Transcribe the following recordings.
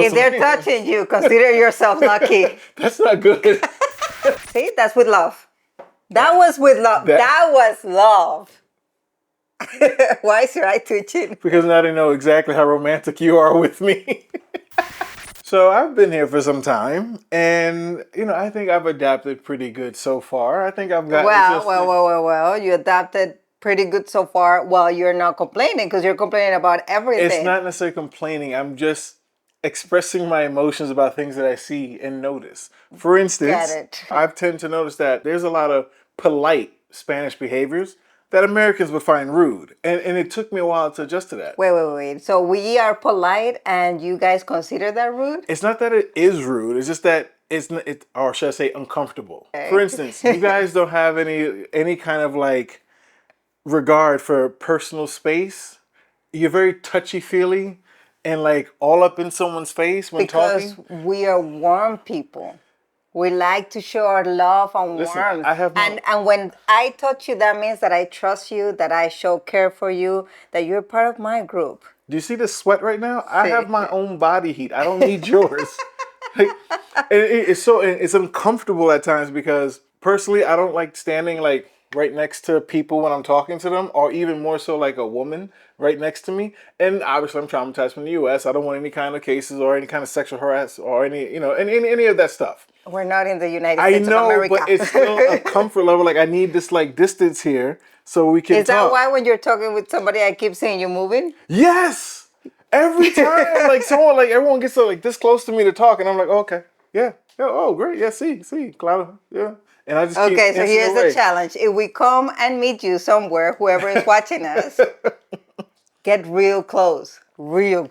If they're touching you, consider yourself lucky. That's not good. See, that's with love. That was with love. That was love. Why is your eye twitching? Because now they know exactly how romantic you are with me. So I've been here for some time, and I think I've adapted pretty good so far. I think I've got well. You adapted pretty good so far. Well, you're not complaining because you're complaining about everything. It's not necessarily complaining. I'm just expressing my emotions about things that I see and notice. For instance, I tend to notice that there's a lot of polite Spanish behaviors that Americans would find rude. And it took me a while to adjust to that. Wait. So we are polite and you guys consider that rude? It's not that it is rude. It's just that or should I say uncomfortable. Okay. For instance, you guys don't have any kind of like regard for personal space. You're very touchy-feely and like all up in someone's face when talking. Because we are warm people. We like to show our love and warmth. And when I touch you, that means that I trust you, that I show care for you, that you're part of my group. Do you see the sweat right now? I have my own body heat. I don't need yours. It's uncomfortable at times because personally, I don't like standing like right next to people when I'm talking to them, or even more so like a woman right next to me. And obviously I'm traumatized from the US. I don't want any kind of cases or any kind of sexual harassment or any of that stuff. We're not in the United States of America. But it's still a comfort level. Like I need this like distance here so we can talk. Is that why when you're talking with somebody, I keep saying you're moving? Yes. Every time everyone gets like this close to me to talk and I'm like, okay, yeah, oh great, yeah, see, Clara, yeah. And I just so here's the challenge. If we come and meet you somewhere, whoever is watching us, get real close. Let's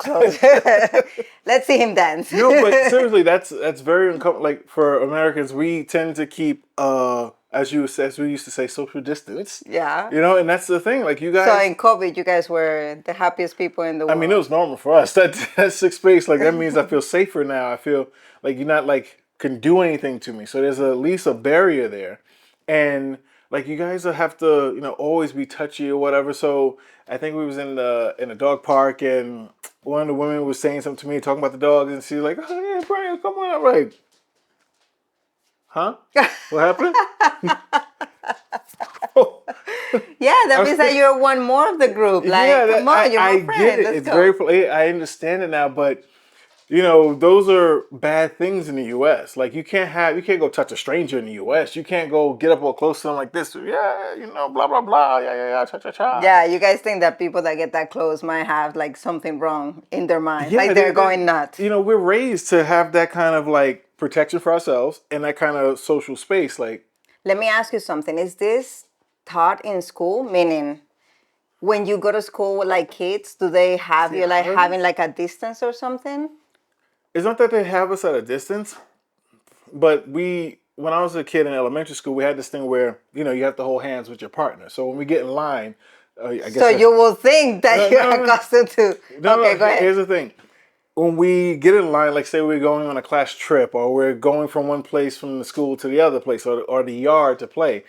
see him dance. But seriously, that's very uncomfortable. Like for Americans, we tend to keep, as we used to say, social distance. Yeah. And that's the thing. Like you guys. So in COVID, you guys were the happiest people in the world. I mean, it was normal for us. That's 6 space. Like that means I feel safer now. I feel like you're not like can do anything to me. So there's at least a barrier there, and like you guys have to, always be touchy or whatever. So I think we was in a dog park and one of the women was saying something to me, talking about the dogs, and she's like, "Oh yeah, Bryan, come on." I'm like, "Huh? What happened?" Yeah, that means that you're one more of the group. Like, come on, you're my friend. Get it. It's very. I understand it now, but. Those are bad things in the U.S. Like you can't go touch a stranger in the U.S. You can't go get up all close to them like this. Yeah, blah, blah, blah. Yeah, cha. Yeah, you guys think that people that get that close might have like something wrong in their mind. Yeah, like they're going nuts. We're raised to have that kind of like protection for ourselves and that kind of social space. Like, let me ask you something. Is this taught in school? Meaning, when you go to school with like kids, do they have you like having like a distance or something? It's not that they have us at a distance, but when I was a kid in elementary school, we had this thing where, you have to hold hands with your partner. So when we get in line, I guess. So you will think that you're accustomed to. Go ahead. Here's the thing. When we get in line, like say we're going on a class trip or we're going from one place from the school to the other place or the yard to play,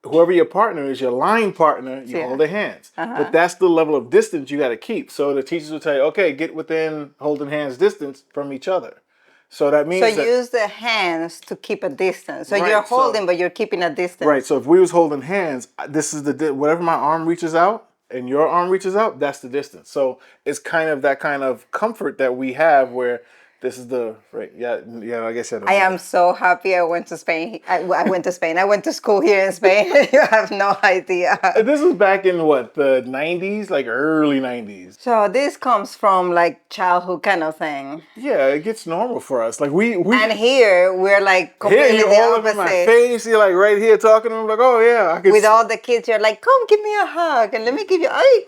whoever your partner is, your line partner, you hold their hands. But that's the level of distance you got to keep. So the teachers will tell you, okay, get within holding hands distance from each other. So that means use the hands to keep a distance. So you're holding, but you're keeping a distance. Right. So if we was holding hands, this is whatever my arm reaches out and your arm reaches out, that's the distance. So it's kind of that kind of comfort that we have where this is I guess I am so happy I went to Spain. I went to Spain. I went to school here in Spain. You have no idea. This was back in the 90s, like early 90s. So this comes from like childhood kind of thing. Yeah, it gets normal for us. Like we and here we're like completely here, you're all up in my face. You're like right here talking to them. Like, oh yeah, I can. With all the kids, you're like, come give me a hug and let me give you. Ay,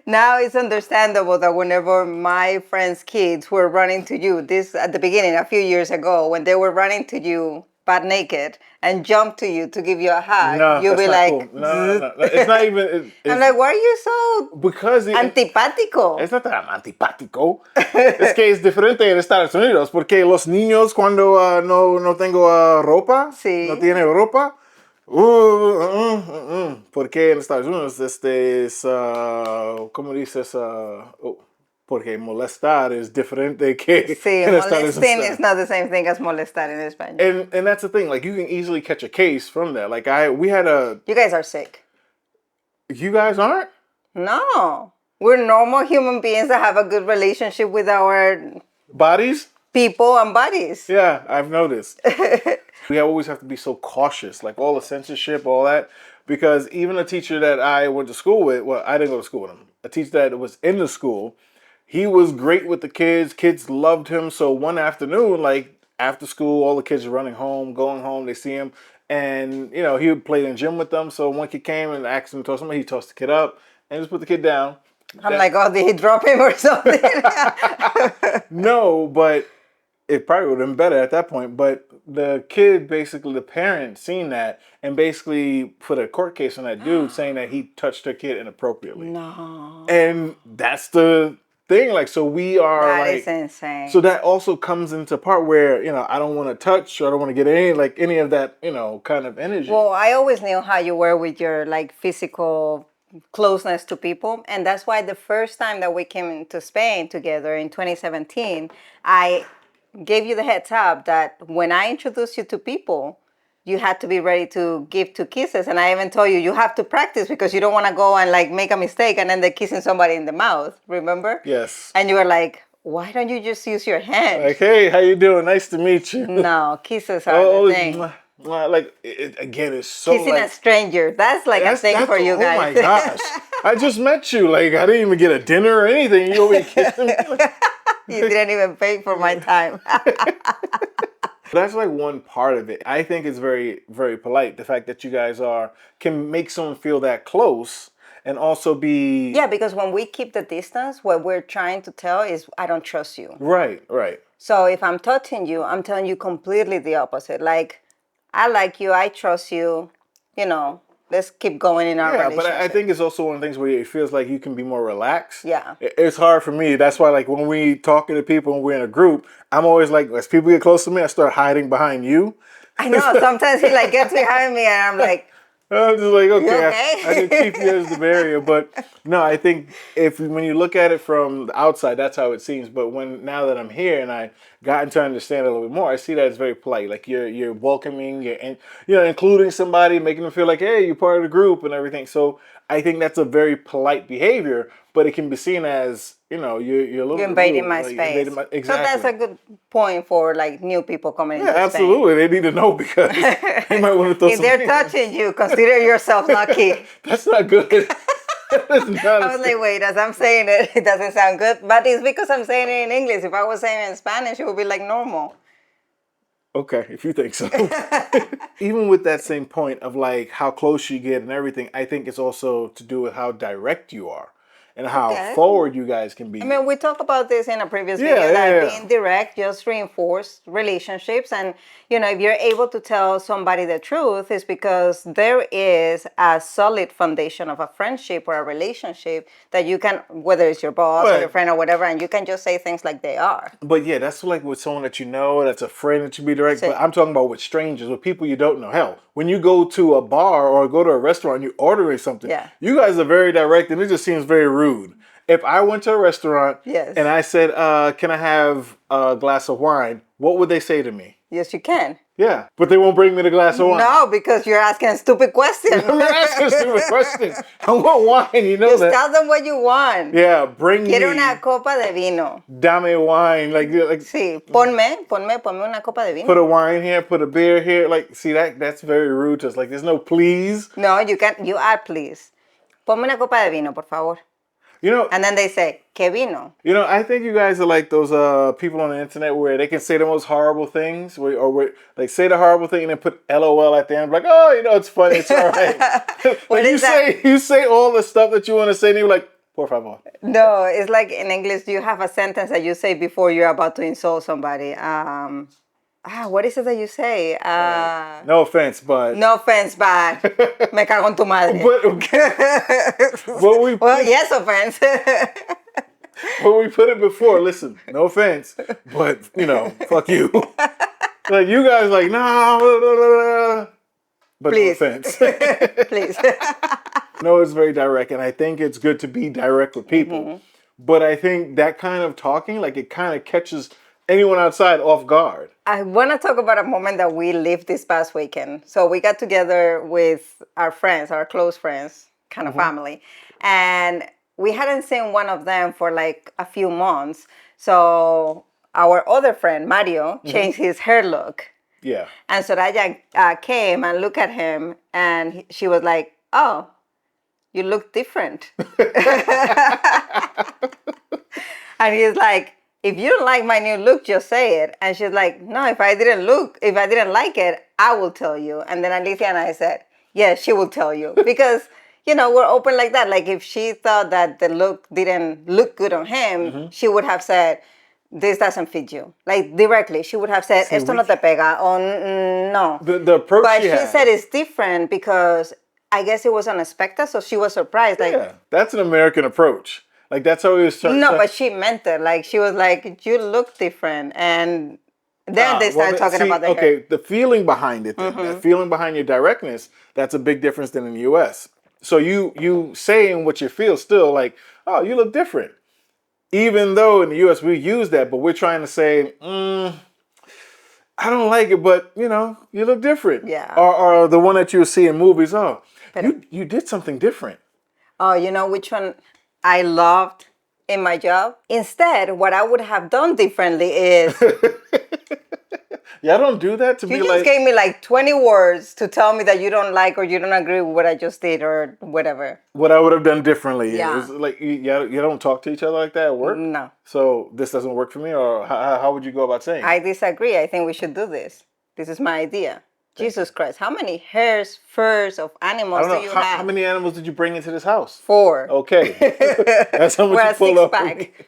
Now it's understandable that whenever my friends' kids were running to you, this at the beginning, a few years ago, when they were running to you butt naked and jump to you to give you a hug, you'll be like, cool. No. It's not even. I'm like, why are you so antipático? Es not tan antipático. Es que es diferente en Estados Unidos porque los niños cuando no tengo ropa, no tienen ropa, ¿Por qué en Estados Unidos este es, ¿cómo dices? Porque molestar es diferente que Sí, en Estados molesting is Unidos. not the same thing as molestar in Spanish. And that's the thing. Like you can easily catch a case from that. Like we had a. You guys are sick. You guys aren't? No. We're normal human beings that have a good relationship with our Bodies? people and bodies. Yeah, I've noticed. We always have to be so cautious, like all the censorship, all that, because even a teacher that I went to school with, well, I didn't go to school with him. A teacher that was in the school, he was great with the kids. Kids loved him. So one afternoon, like after school, all the kids are running home, going home. They see him, and he would play in the gym with them. So one kid came and asked him to toss somebody. He tossed the kid up and just put the kid down. I'm like, oh, did he drop him or something? No, but it probably would have been better at that point. But the kid, basically, the parent seen that and basically put a court case on that dude saying that he touched her kid inappropriately. No. And that's the thing. Like, so we are That like, is insane. so that also comes into part where, I don't want to touch or I don't want to get any of that, kind of energy. Well, I always knew how you were with your like physical closeness to people, and that's why the first time that we came to Spain together in 2017, I gave you the heads up that when I introduced you to people, you had to be ready to give 2 kisses, and I even told you have to practice because you don't want to go and like make a mistake and then they're kissing somebody in the mouth. Remember? Yes. And you were like, why don't you just use your hand? Like, hey, how you doing? Nice to meet you. No, kisses are the thing. Mwah, mwah. Like, again, it's so Kissing like, a stranger, that's like a thing for you guys. Oh my gosh. I just met you. Like, I didn't even get a dinner or anything. You over here kissing me. Like, You didn't even pay for my time. that's like one part of it. I think it's very, very polite. The fact that you guys can make someone feel that close and also be. Yeah, because when we keep the distance, what we're trying to tell is, I don't trust you. Right, right. So if I'm touching you, I'm telling you completely the opposite. Like, I like you, I trust you, let's keep going in our relationship. But I think it's also one of the things where it feels like you can be more relaxed. Yeah. It's hard for me. That's why, like, when we talking to people and we're in a group, I'm always like, as people get close to me, I start hiding behind you. I know. Sometimes he like gets behind me and I'm like, I'm just like, okay, okay? I can keep you as the barrier. But no, I think when you look at it from the outside, that's how it seems. But now that I'm here and I gotten to understand it a little bit more, I see that it's very polite. Like you're welcoming, you're including somebody, making them feel like, hey, you're part of the group and everything. So I think that's a very polite behavior, but it can be seen as, you're a little you're invading rude, my like, space. Exactly. So that's a good point for like new people coming into Spain. Absolutely. They need to know because they might want to throw If they're touching you, consider yourself lucky. That's not good. That's not I was like, wait, as I'm saying it, it doesn't sound good. But it's because I'm saying it in English. If I was saying it in Spanish, it would be like normal. Okay, if you think so. Even with that same point of like how close you get and everything, I think it's also to do with how direct you are and how forward you guys can be. I mean, we talked about this in a previous video that being direct just reinforce relationships. And, if you're able to tell somebody the truth, it's because there is a solid foundation of a friendship or a relationship that you can, whether it's your boss or your friend or whatever, and you can just say things like they are. But yeah, that's like with someone that you know, that's a friend that you be direct. But I'm talking about with strangers, with people you don't know. Hell, when you go to a bar or go to a restaurant and you're ordering something, you guys are very direct and it just seems very rude. If I went to a restaurant and I said, can I have a glass of wine? What would they say to me? Yes, you can. Yeah, but they won't bring me the glass of wine. No, because you're asking stupid questions. I'm not asking stupid questions. I want wine, Just tell them what you want. Yeah, bring me. Quiero una copa de vino. Dame wine. Like sí, ponme una copa de vino. Put a wine here, put a beer here. Like, see, that's very rude to us. Like, there's no please. No, you are please. Ponme una copa de vino, por favor. And then they say, ¿qué vino? I think you guys are like those people on the internet where they can say the most horrible things, or like say the horrible thing and then put LOL at the end, like, oh, it's funny, it's all right. Like you say all the stuff that you want to say, and you're like, por favor. No, it's like in English, you have a sentence that you say before you're about to insult somebody. What is it that you say? No offense, but... No offense, but... Me cago en tu madre. Well, yes, offense. Well, we put it before. Listen, no offense, but, fuck you. Like, you guys like, no. but no Please. offense. Please. No, it's very direct, and I think it's good to be direct with people. But I think that kind of talking, like it kind of catches anyone outside off guard. I want to talk about a moment that we lived this past weekend. So we got together with our friends, our close friends, kind of family, and we hadn't seen one of them for like a few months. So our other friend, Mario, changed his hair look. Yeah. And Soraya came and looked at him, and she was like, "Oh, you look different." And he's like, "If you don't like my new look, just say it." And she's like, "No, if I didn't like it, I will tell you." And then Alicia and I said, "Yeah, she will tell you." Because, we're open like that. Like if she thought that the look didn't look good on him, she would have said, "This doesn't fit you." Like directly, she would have said, "Esto no te pega," or no. The approach But she she has. said it's different because I guess it was unexpected, so she was surprised. Like, Yeah, that's an American approach. Like that's how he was trying. no, but she meant it. Like she was like, "You look different," and then they started talking about the hair. Okay, the feeling behind it, then, that feeling behind your directness, that's a big difference than in the U.S. So you saying what you feel still like, oh, you look different. Even though in the U.S. we use that, but we're trying to say, I don't like it, but you look different. Yeah. Or the one that you see in movies, oh, you did something different. Oh, you know which one I loved in my job? Instead, what I would have done differently is Yeah, I don't do that to you be just like. gave me like 20 words to tell me that you don't like or you don't agree with what I just did or whatever. What I would have done differently. Yeah. It's like you don't talk to each other like that at work. No. So this doesn't work for me, or how would you go about saying? I disagree. I think we should do this. This is my idea. Jesus Christ. How many hairs, furs of I animals don't do know. you How have? many animals did you bring into this house? 4. Okay. That's how much We're you a pull up. six-pack.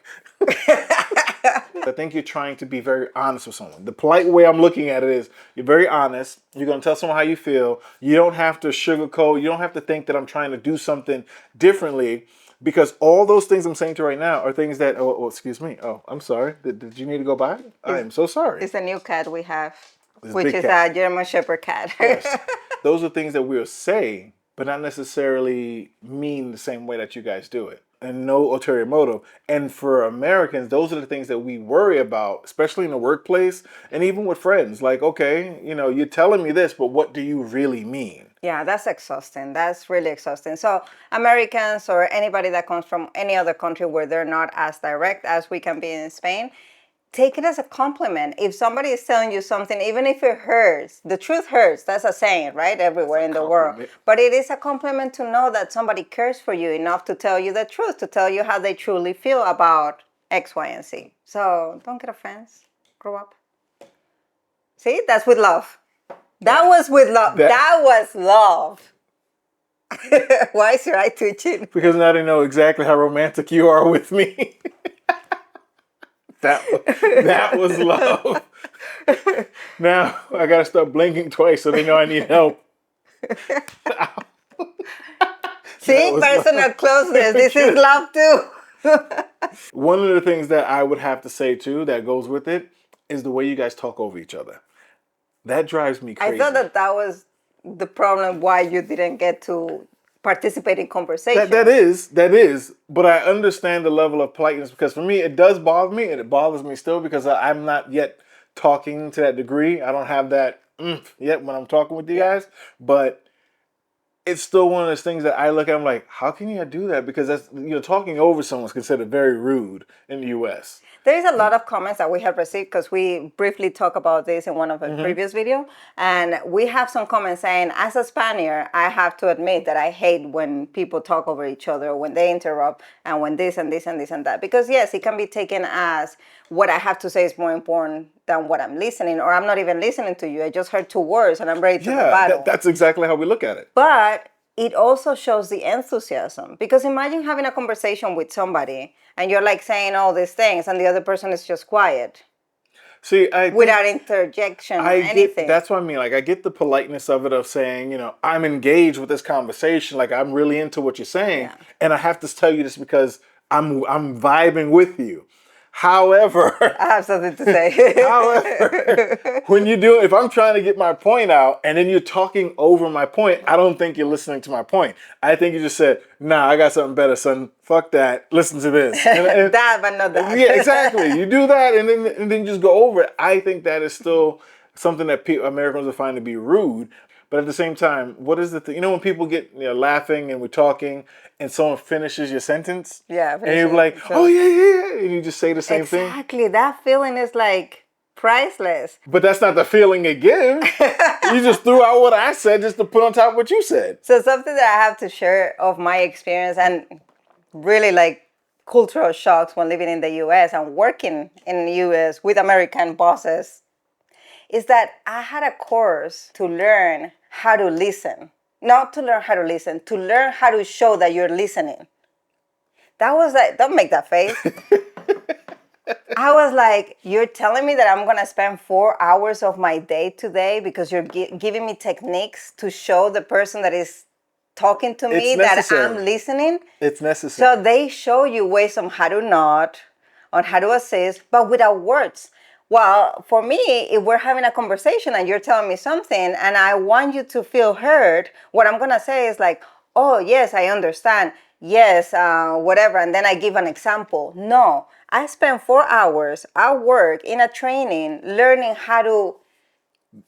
I think you're trying to be very honest with someone. The polite way I'm looking at it is you're very honest. You're going to tell someone how you feel. You don't have to sugarcoat. You don't have to think that I'm trying to do something differently, because all those things I'm saying to you right now are things that, excuse me. Oh, I'm sorry. Did you need to go by? I am so sorry. It's a new cat we have, This which big is cat. a German Shepherd cat. Yes. Those are things that we'll say, but not necessarily mean the same way that you guys do it. And no ulterior motive. And for Americans, those are the things that we worry about, especially in the workplace and even with friends. Like, okay, you're telling me this, but what do you really mean? Yeah, that's exhausting. That's really exhausting. So Americans or anybody that comes from any other country where they're not as direct as we can be in Spain, take it as a compliment. If somebody is telling you something, even if it hurts, the truth hurts. That's a saying, right? Everywhere in the world. compliment. But it is a compliment to know that somebody cares for you enough to tell you the truth, to tell you how they truly feel about X, Y, and Z. So don't get offense. Grow up. See, that's with love. That was with love. That was love. Why is your eye twitching? Because now they know exactly how romantic you are with me. That was love. Now I gotta start blinking twice so they know I need help. See, personal closeness. This is love too. One of the things that I would have to say too that goes with it is the way you guys talk over each other. That drives me crazy. I thought that was the problem why you didn't get to participate in conversation. That is, but I understand the level of politeness, because for me it does bother me, and it bothers me still because I'm not yet talking to that degree. I don't have that yet when I'm talking with you guys, but it's still one of those things that I look at. I'm like, how can you do that? Because that's talking over someone's considered very rude in the U.S. There is a lot of comments that we have received because we briefly talked about this in one of the previous video, and we have some comments saying, as a Spaniard, I have to admit that I hate when people talk over each other, when they interrupt, and when this and this and this and that. Because yes, it can be taken as what I have to say is more important than what I'm listening, or I'm not even listening to you. I just heard 2 words and I'm ready to battle. That's exactly how we look at it. But it also shows the enthusiasm, because imagine having a conversation with somebody and you're like saying all these things and the other person is just quiet. See, without interjection or anything. That's what I mean. Like, I get the politeness of it, of saying, I'm engaged with this conversation. Like, I'm really into what you're saying. Yeah. And I have to tell you this because I'm vibing with you. However, I have something to say. however, when you do, if I'm trying to get my point out and then you're talking over my point, I don't think you're listening to my point. I think you just said, "Nah, I got something better, son. Fuck that. Listen to this." That, but not that. Yeah, exactly. You do that and then you just go over it. I think that is still something that Americans will find to be rude. But at the same time, what is the thing? You know, when people get laughing and we're talking and someone finishes your sentence? Yeah, And you're finishing like, it. oh, yeah, yeah, yeah. And you just say the same thing. Exactly. That feeling is like priceless. But that's not the feeling it gives. You just threw out what I said just to put on top of what you said. So something that I have to share of my experience and really like cultural shocks when living in the US and working in the US with American bosses is that I had a course to learn how to listen. Not to learn how to listen, to learn how to show that you're listening. That was like, don't make that face. I was like, you're telling me that I'm going to spend 4 hours of my day today because you're giving me techniques to show the person that is talking to me that I'm listening? It's necessary. So they show you ways on how to nod, on how to assist, but without words. Well, for me, if we're having a conversation and you're telling me something and I want you to feel heard, what I'm going to say is like, oh, yes, I understand. Yes, whatever. And then I give an example. No, I spent 4 hours at work in a training learning how to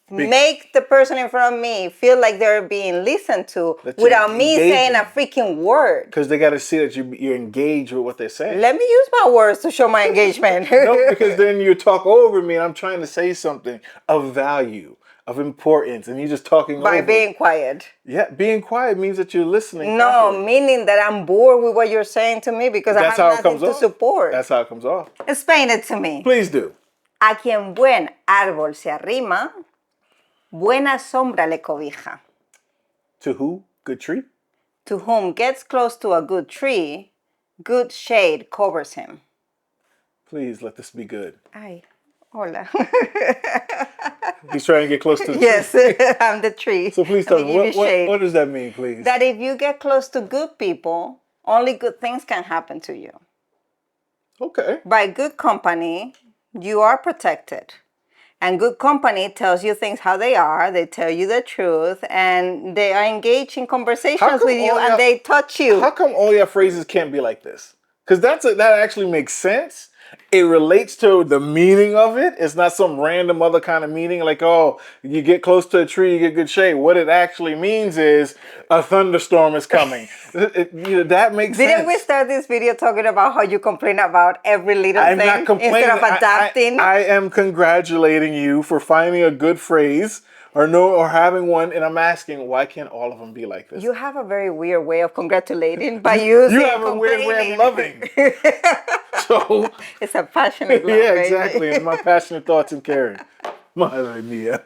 make the person in front of me feel like they're being listened to without me saying a freaking word. Because they got to see that you're engaged with what they're saying. Let me use my words to show my engagement. No, because then you talk over me and I'm trying to say something of value, of importance, and you're just talking over. By being quiet. Yeah, being quiet means that you're listening. No, properly. Meaning that I'm bored with what you're saying to me because I have nothing to support. That's how it comes off. Explain it to me. Please do. A quien buen árbol se arrima, buena sombra le cobija. To who? Good tree? To whom gets close to a good tree, good shade covers him. Please let this be good. Ay, hola. He's trying to get close to the yes, tree. I'm the tree. So please tell me, what does that mean, please? That if you get close to good people, only good things can happen to you. Okay. By good company, you are protected. And good company tells you things how they are. They tell you the truth. And they are engaged in conversations with you and they touch you. How come all your phrases can't be like this? Because that actually makes sense. It relates to the meaning of it. It's not some random other kind of meaning like, oh, you get close to a tree, you get good shade. What it actually means is a thunderstorm is coming. That makes sense. Didn't we start this video talking about how you complain about every little thing not complaining. instead of adapting? I am congratulating you for finding a good phrase or having one, and I'm asking, why can't all of them be like this? You have a very weird way of congratulating by using You have a weird way of loving. So it's a passionate love. Yeah, exactly. It's my passionate thoughts and caring. Madre mia.